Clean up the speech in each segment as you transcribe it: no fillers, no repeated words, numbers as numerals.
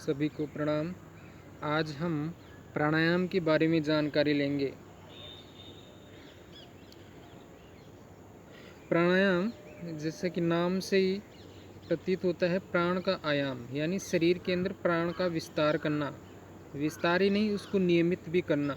सभी को प्रणाम। आज हम प्राणायाम के बारे में जानकारी लेंगे। प्राणायाम जैसे कि नाम से ही प्रतीत होता है, प्राण का आयाम यानी शरीर के अंदर प्राण का विस्तार करना। विस्तार ही नहीं, उसको नियमित भी करना,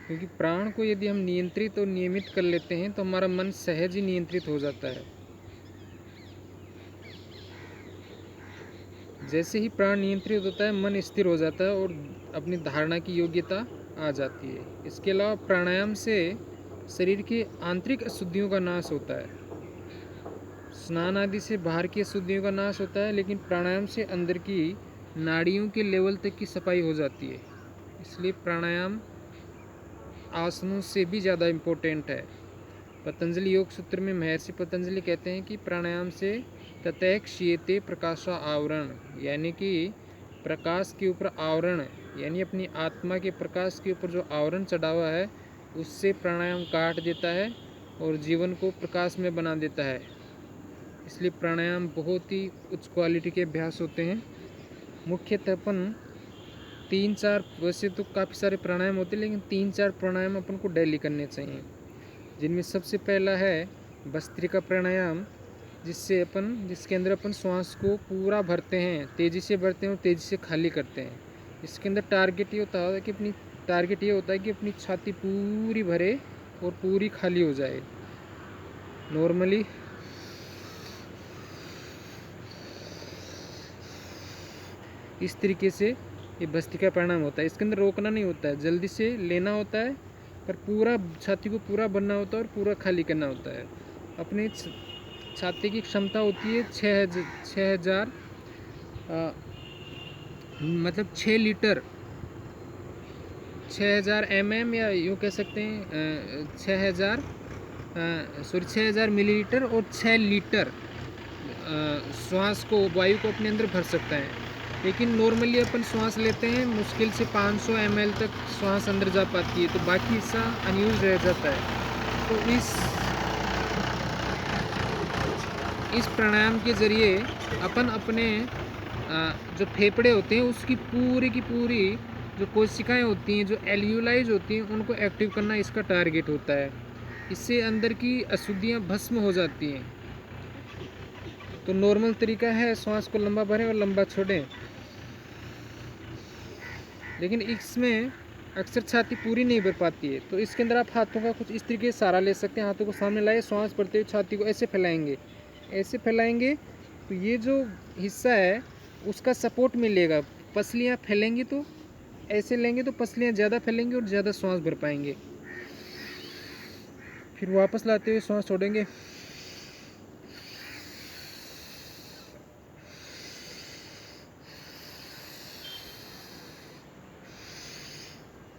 क्योंकि प्राण को यदि हम नियंत्रित और नियमित कर लेते हैं तो हमारा मन सहज ही नियंत्रित हो जाता है। जैसे ही प्राण नियंत्रित होता है, मन स्थिर हो जाता है और अपनी धारणा की योग्यता आ जाती है। इसके अलावा प्राणायाम से शरीर की आंतरिक अशुद्धियों का नाश होता है। स्नान आदि से बाहर की अशुद्धियों का नाश होता है, लेकिन प्राणायाम से अंदर की नाड़ियों के लेवल तक की सफाई हो जाती है। इसलिए प्राणायाम आसनों से भी ज़्यादा इम्पोर्टेंट है। पतंजलि योग सूत्र में महर्षि पतंजलि कहते हैं कि प्राणायाम से ततैक्षियते प्रकाशा आवरण, यानी कि प्रकाश के ऊपर आवरण, यानी अपनी आत्मा के प्रकाश के ऊपर जो आवरण चढ़ा हुआ है उससे प्राणायाम काट देता है और जीवन को प्रकाश में बना देता है। इसलिए प्राणायाम बहुत ही उच्च क्वालिटी के अभ्यास होते हैं। मुख्यतः अपन 3-4, वैसे तो काफ़ी सारे प्राणायाम होते हैं, लेकिन 3-4 प्राणायाम अपन को डेली करने चाहिए, जिनमें सबसे पहला है भस्त्रिका प्राणायाम, जिसके अंदर अपन श्वास को पूरा भरते हैं, तेज़ी से भरते हैं और तेज़ी से खाली करते हैं। इसके अंदर टारगेट ये होता है कि अपनी छाती पूरी भरे और पूरी खाली हो जाए। नॉर्मली इस तरीके से ये भस्त्रिका प्राणायाम होता है। इसके अंदर रोकना नहीं होता है, जल्दी से लेना होता है, पर पूरा छाती को पूरा भरना होता है और पूरा खाली करना होता है। अपने छाती की क्षमता होती है 6,000 मतलब 6 लीटर, 6,000 mm, या यूँ कह सकते हैं 6,000 मिलीलीटर और 6 लीटर श्वास को, वायु को अपने अंदर भर सकता है। लेकिन नॉर्मली अपन श्वास लेते हैं, मुश्किल से 500 ml तक श्वास अंदर जा पाती है, तो बाकी हिस्सा अनयूज रह जाता है। तो इस प्राणायाम के ज़रिए अपन अपने जो फेफड़े होते हैं उसकी पूरी की पूरी जो कोशिकाएं होती हैं, जो एल्यूलाइज होती हैं, उनको एक्टिव करना इसका टारगेट होता है। इससे अंदर की अशुद्धियां भस्म हो जाती हैं। तो नॉर्मल तरीका है श्वास को लंबा भरें और लंबा छोड़ें, लेकिन इसमें अक्सर छाती पूरी नहीं भर पाती है। तो इसके अंदर आप हाथों का कुछ इस तरीके से सहारा ले सकते हैं। हाथों को सामने लाए, श्वास भरते हुए छाती को ऐसे फैलाएंगे तो ये जो हिस्सा है उसका सपोर्ट मिलेगा। पसलियाँ फैलेंगी तो ऐसे लेंगे तो पसलियाँ ज़्यादा फैलेंगी और ज़्यादा श्वास भर पाएंगे। फिर वापस लाते हुए श्वास छोड़ेंगे।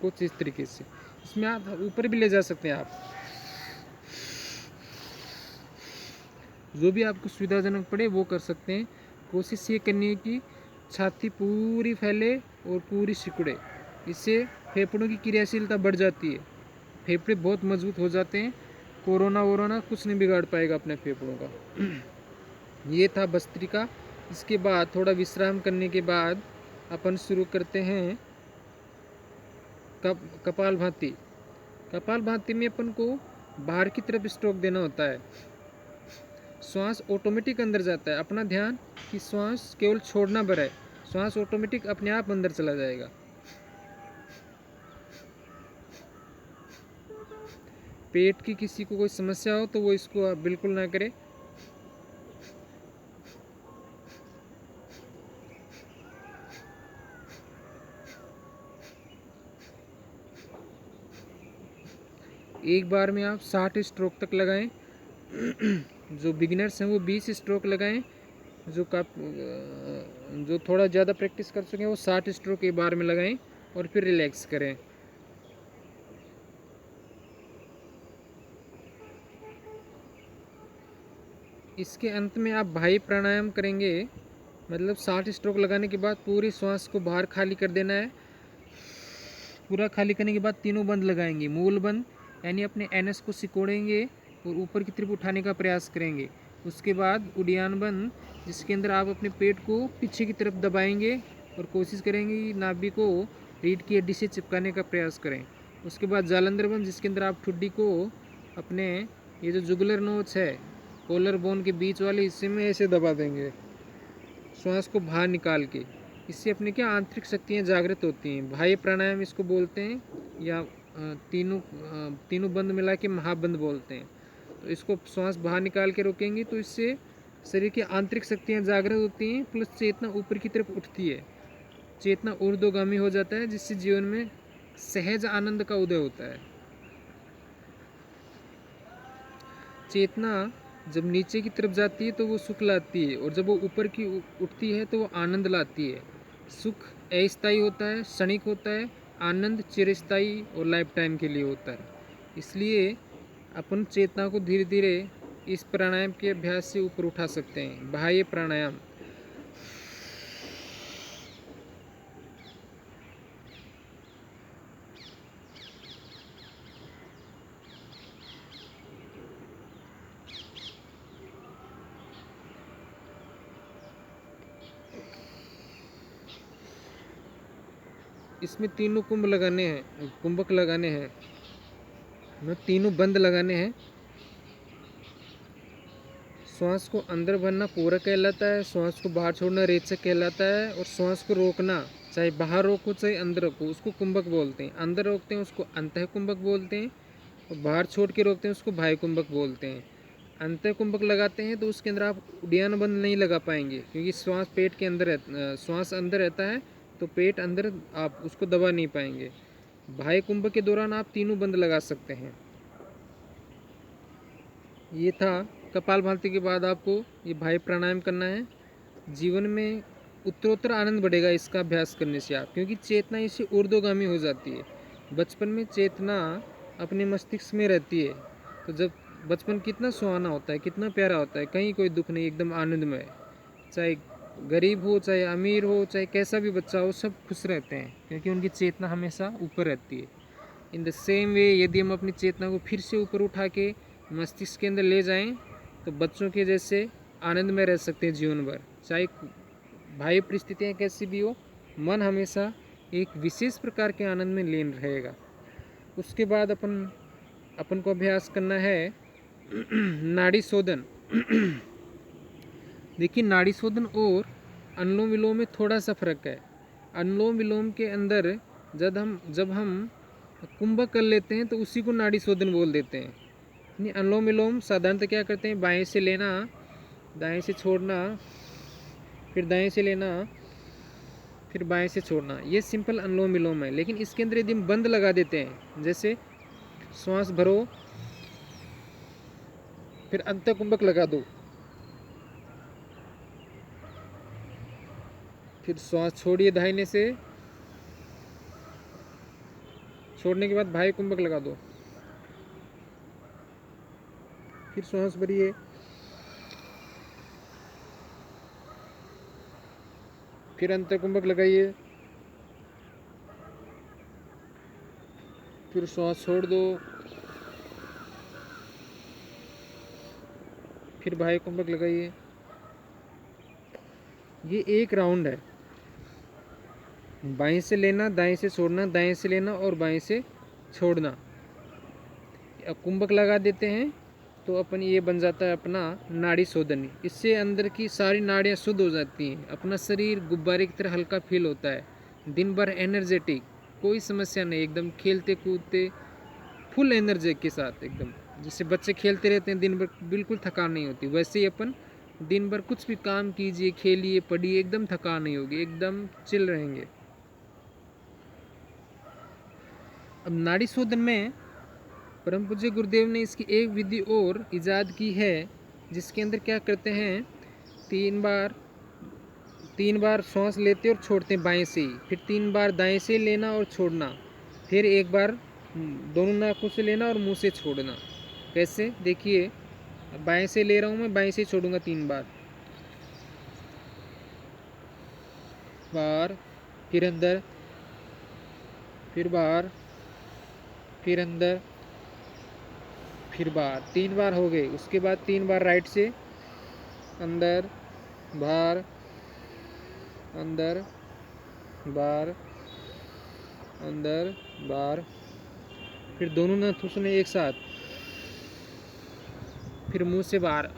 कुछ इस तरीके से, इसमें आप ऊपर भी ले जा सकते हैं। आप जो भी आपको सुविधाजनक पड़े वो कर सकते हैं। कोशिश ये करनी है कि छाती पूरी फैले और पूरी सिकुड़े। इससे फेफड़ों की क्रियाशीलता बढ़ जाती है, फेफड़े बहुत मजबूत हो जाते हैं। कोरोना कुछ नहीं बिगाड़ पाएगा अपने फेफड़ों का। ये था भस्त्रिका। इसके बाद थोड़ा विश्राम करने के बाद अपन शुरू करते हैं कपालभाति। कपालभाति में अपन को बाहर की तरफ स्ट्रोक देना होता है। श्वास ऑटोमेटिक अंदर जाता है। अपना ध्यान कि श्वास केवल छोड़ना भर है, श्वास ऑटोमेटिक अपने आप अंदर चला जाएगा। पेट की किसी को कोई समस्या हो तो वो इसको बिल्कुल ना करे। एक बार में आप 60 स्ट्रोक तक लगाएं। जो बिगिनर्स हैं वो 20 स्ट्रोक लगाएं। जो थोड़ा ज़्यादा प्रैक्टिस कर चुके हैं वो 60 स्ट्रोक एक बार में लगाएं और फिर रिलैक्स करें। इसके अंत में आप बाह्य प्राणायाम करेंगे, मतलब 60 स्ट्रोक लगाने के बाद पूरी श्वास को बाहर खाली कर देना है। पूरा खाली करने के बाद तीनों बंद लगाएंगे। मूल बंद यानी अपने एनएस को सिकोड़ेंगे और ऊपर की तरफ उठाने का प्रयास करेंगे। उसके बाद उड़ियान बंद, जिसके अंदर आप अपने पेट को पीछे की तरफ दबाएंगे और कोशिश करेंगे कि नाभि को रीढ़ की हड्डी से चिपकाने का प्रयास करें। उसके बाद जालंधर बंद, जिसके अंदर आप ठुड्डी को अपने ये जो जुगुलर नोच है कॉलर बोन के बीच वाले हिस्से में ऐसे दबा देंगे श्वास को बाहर निकाल के। इससे अपने क्या आंतरिक शक्तियाँ जागृत होती हैं। बाह्य प्राणायाम इसको बोलते हैं, या तीनों बंद मिला के महाबंद बोलते हैं। तो इसको श्वास बाहर निकाल के रोकेंगे तो इससे शरीर की आंतरिक शक्तियाँ जागृत होती हैं, प्लस चेतना ऊपर की तरफ उठती है, चेतना ऊर्ध्वगामी हो जाता है, जिससे जीवन में सहज आनंद का उदय होता है। चेतना जब नीचे की तरफ जाती है तो वो सुख लाती है, और जब वो ऊपर की उठती है तो वो आनंद लाती है। सुख अस्थायी होता है, क्षणिक होता है, आनंद चिरस्थायी और लाइफ टाइम के लिए होता है। इसलिए अपन चेतना को धीरे धीरे इस प्राणायाम के अभ्यास से ऊपर उठा सकते हैं। बाह्य प्राणायाम। इसमें तीनों कुंभक लगाने हैं, तीनों बंद लगाने हैं। श्वास को अंदर भरना पूरक कहलाता है, श्वास को बाहर छोड़ना रेचक कहलाता है, और श्वास को रोकना, चाहे बाहर रोको चाहे अंदर रोको, उसको कुंभक बोलते हैं। अंदर रोकते हैं उसको अंतः कुंभक बोलते हैं, और बाहर छोड़ के रोकते हैं उसको बाह्य कुंभक बोलते हैं। अंतः कुंभक लगाते हैं तो उसके अंदर आप उड्डयन बंद नहीं लगा पाएंगे, क्योंकि श्वास पेट के अंदर श्वास अंदर रहता है, तो पेट अंदर आप उसको दबा नहीं पाएंगे। बाह्य कुंभक के दौरान आप तीनों बंद लगा सकते हैं। ये था कपालभाति के बाद आपको ये बाह्य प्राणायाम करना है। जीवन में उत्तरोत्तर आनंद बढ़ेगा इसका अभ्यास करने से आप, क्योंकि चेतना इससे ऊर्ध्वगामी हो जाती है। बचपन में चेतना अपने मस्तिष्क में रहती है, तो जब बचपन कितना सुहाना होता है, कितना प्यारा होता है, कहीं कोई दुख नहीं, एकदम आनंदमय। चाहे गरीब हो चाहे अमीर हो चाहे कैसा भी बच्चा हो, सब खुश रहते हैं, क्योंकि उनकी चेतना हमेशा ऊपर रहती है। इन द सेम वे यदि हम अपनी चेतना को फिर से ऊपर उठा के मस्तिष्क के अंदर ले जाएं तो बच्चों के जैसे आनंद में रह सकते हैं जीवन भर। चाहे बाह्य परिस्थितियाँ कैसी भी हो, मन हमेशा एक विशेष प्रकार के आनंद में लीन रहेगा। उसके बाद अपन को अभ्यास करना है नाड़ी शोधन। देखिए, नाड़ी शोधन और अनुलोम विलोम में थोड़ा सा फर्क है। अनुलोम विलोम के अंदर जब हम कुंभक कर लेते हैं तो उसी को नाड़ी शोधन बोल देते हैं। अनुलोम विलोम साधारणतः क्या करते हैं, बाएं से लेना, दाएं से छोड़ना, फिर दाएं से लेना, फिर बाएं से छोड़ना, ये सिंपल अनुलोम विलोम है। लेकिन इसके अंदर यदि हम बंद लगा देते हैं, जैसे श्वास भरो फिर अंतः कुंभक लगा दो, फिर श्वास छोड़िए दाहिने से, छोड़ने के बाद बाह्य कुंभक लगा दो, फिर श्वास भरिए, फिर अंतः कुंभक लगाइए, फिर श्वास छोड़ दो, फिर बाह्य कुंभक लगाइए। ये एक राउंड है। बाएं से लेना, दाएं से छोड़ना, दाएं से लेना और बाएं से छोड़ना। अब कुंभक लगा देते हैं तो अपन ये बन जाता है अपना नाड़ी शोधन। इससे अंदर की सारी नाड़ियाँ शुद्ध हो जाती हैं, अपना शरीर गुब्बारे की तरह हल्का फील होता है, दिन भर एनर्जेटिक, कोई समस्या नहीं, एकदम खेलते कूदते फुल एनर्जी के साथ, एकदम जैसे बच्चे खेलते रहते हैं दिन भर, बिल्कुल थकान नहीं होती। वैसे ही अपन दिन भर कुछ भी काम कीजिए, खेलिए, पढ़िए, एकदम थकान नहीं होगी, एकदम चिल रहेंगे। अब नाड़ी शोधन में परम पूज्य गुरुदेव ने इसकी एक विधि और इजाद की है, जिसके अंदर क्या करते हैं, तीन बार सांस लेते और छोड़ते हैं बाएं से ही, फिर 3 बार दाएं से लेना और छोड़ना, फिर एक बार दोनों नाकों से लेना और मुंह से छोड़ना। कैसे, देखिए, बाएं से ले रहा हूँ मैं, बाएं से छोड़ूंगा 3 बार, फिर अंदर, फिर बाहर, फिर अंदर, फिर बाहर, 3 बार हो गए। उसके बाद 3 बार राइट से, अंदर बाहर, अंदर बाहर, अंदर, बाहर। फिर दोनों नाथों से एक साथ, फिर मुंह से बाहर।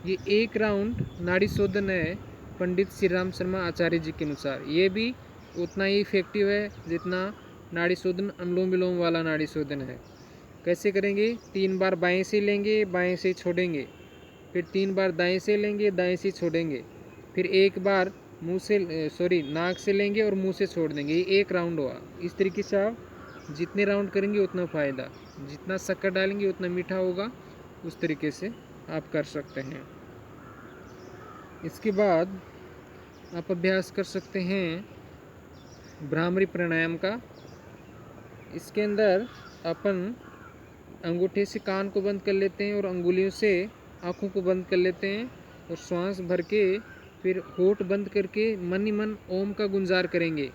ये एक राउंड नाड़ी शोधन है पंडित श्री राम शर्मा आचार्य जी के अनुसार। ये भी उतना ही इफेक्टिव है जितना नाड़ी शोधन अनुलोम विलोम वाला नाड़ी शोधन है। कैसे करेंगे? 3 बार बाएं से लेंगे, बाएं से छोड़ेंगे, फिर 3 बार दाएं से लेंगे, दाएं से छोड़ेंगे, फिर एक बार मुंह से नाक से लेंगे और मुंह से छोड़ देंगे। ये एक राउंड हुआ। इस तरीके से आप जितने राउंड करेंगे उतना फ़ायदा, जितना शक्कर डालेंगे उतना मीठा होगा। उस तरीके से आप कर सकते हैं। इसके बाद आप अभ्यास कर सकते हैं भ्रामरी प्राणायाम का। इसके अंदर अपन अंगूठे से कान को बंद कर लेते हैं और अंगुलियों से आँखों को बंद कर लेते हैं और श्वास भर के फिर होठ बंद करके मन ही मन ओम का गुंजार करेंगे।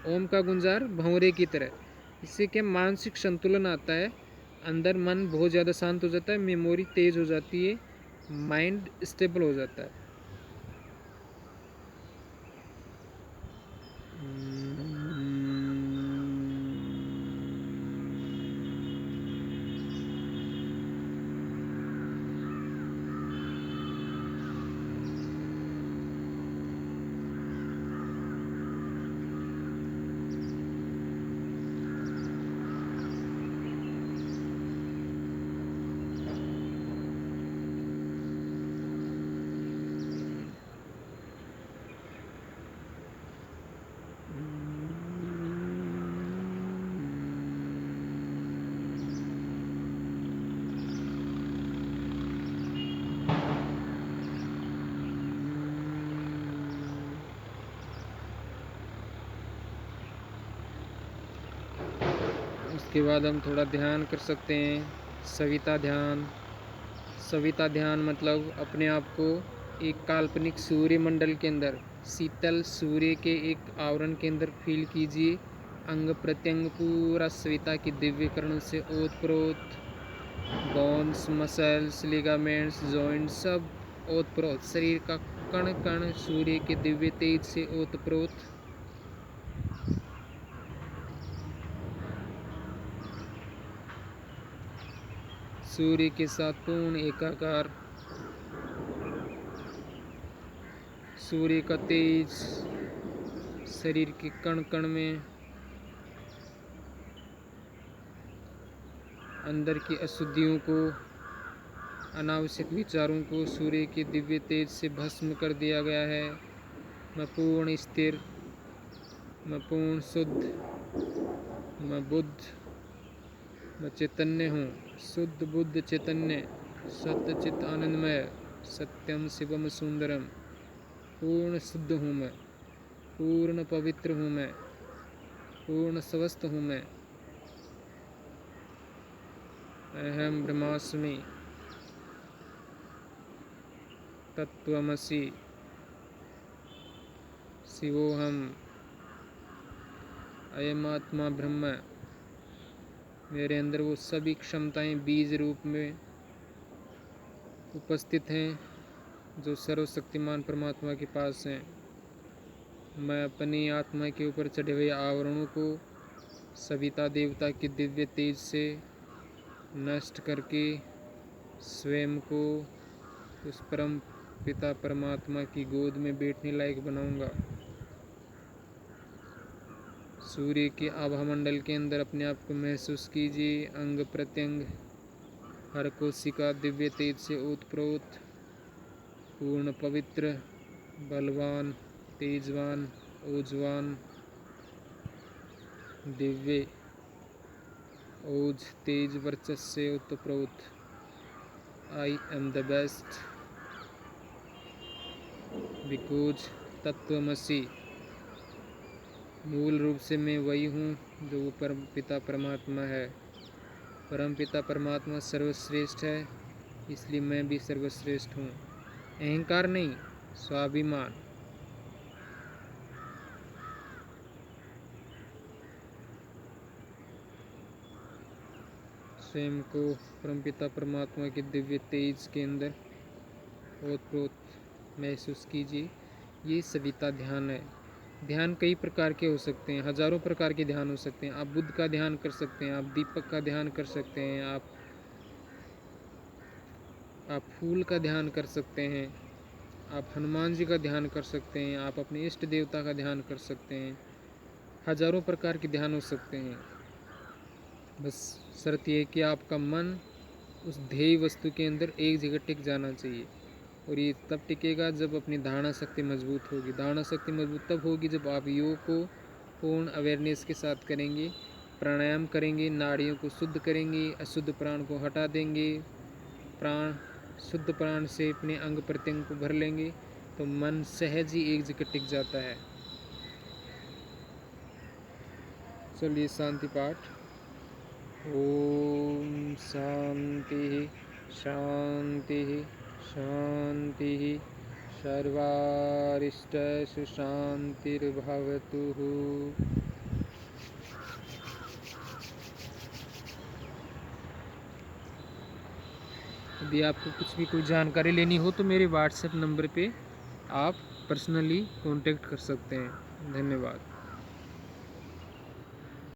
ओम का गुंजार भंवरे की तरह। इससे क्या मानसिक संतुलन आता है, अंदर मन बहुत ज़्यादा शांत हो जाता है, मेमोरी तेज़ हो जाती है, माइंड स्टेबल हो जाता है। उसके बाद हम थोड़ा ध्यान कर सकते हैं, सविता ध्यान। सविता ध्यान मतलब अपने आप को एक काल्पनिक सूर्य मंडल के अंदर, शीतल सूर्य के एक आवरण के अंदर फील कीजिए। अंग प्रत्यंग पूरा सविता की दिव्य किरणों से ओतप्रोत, बोन्स, मसल्स, लिगामेंट्स, जॉइंट्स सब ओतप्रोत, शरीर का कण कण सूर्य के दिव्य तेज से ओतप्रोत। सूर्य के साथ पूर्ण एकाकार, सूर्य का तेज शरीर के कण कण में, अंदर की अशुद्धियों को, अनावश्यक विचारों को सूर्य के दिव्य तेज से भस्म कर दिया गया है। मैं पूर्ण स्थिर, मैं पूर्ण शुद्ध, मैं बुद्ध, मैं चैतन्य हूँ, शुद्ध बुद्ध चैतन्य, सत्य चित आनंदमय, सत्यम शिवम सुंदरम। पूर्ण शुद्ध हूँ मैं, पूर्ण पवित्र हूँ मैं, पूर्ण स्वस्थ हूँ मैं। अहम ब्रह्मास्मि तत्त्वमसि शिवोहम। अयम आत्मा ब्रह्म। मेरे अंदर वो सभी क्षमताएं बीज रूप में उपस्थित हैं जो सर्वशक्तिमान परमात्मा के पास हैं। मैं अपनी आत्मा के ऊपर चढ़े हुए आवरणों को सविता देवता की दिव्य तेज से नष्ट करके स्वयं को उस परम पिता परमात्मा की गोद में बैठने लायक बनाऊंगा। सूर्य के आभा मंडल के अंदर अपने आप को महसूस कीजिए। अंग प्रत्यंग, हर कोशिका दिव्य तेज से ओतप्रोत, पूर्ण पवित्र, बलवान, तेजवान, ओजवान, दिव्य ओज तेज वर्चस्व से ओतप्रोत। I am the best because तत्वमसि। मूल रूप से मैं वही हूँ जो वो परम पिता परमात्मा है। परम पिता परमात्मा सर्वश्रेष्ठ है, इसलिए मैं भी सर्वश्रेष्ठ हूँ। अहंकार नहीं, स्वाभिमान। स्वयं को परमपिता परमात्मा के दिव्य तेज के अंदर ओतप्रोत महसूस कीजिए। ये सविता ध्यान है। ध्यान कई प्रकार के हो सकते हैं, हज़ारों प्रकार के ध्यान हो सकते हैं। आप बुद्ध का ध्यान कर सकते हैं, आप दीपक का ध्यान कर सकते हैं, आप फूल का ध्यान कर सकते हैं, आप हनुमान जी का ध्यान कर सकते हैं, आप अपने इष्ट देवता का ध्यान कर सकते हैं। हज़ारों प्रकार के ध्यान हो सकते हैं। बस शर्त यह है कि आपका मन उस ध्येय वस्तु के अंदर एक जगह टिक जाना चाहिए। और ये तब टिकेगा जब अपनी धारणा शक्ति मजबूत होगी। धारणा शक्ति मजबूत तब होगी जब आप योग को पूर्ण अवेयरनेस के साथ करेंगे, प्राणायाम करेंगे, नाड़ियों को शुद्ध करेंगे, अशुद्ध प्राण को हटा देंगे, प्राण शुद्ध प्राण से अपने अंग प्रत्यंग को भर लेंगे, तो मन सहज ही एक जगह टिक जाता है। चलिए शांति पाठ। ओम शांति शांति शांति सर्वारिष्टसु शांतिर्भवतु। यदि आपको कुछ भी कोई जानकारी लेनी हो तो मेरे व्हाट्सएप नंबर पे आप पर्सनली कांटेक्ट कर सकते हैं। धन्यवाद।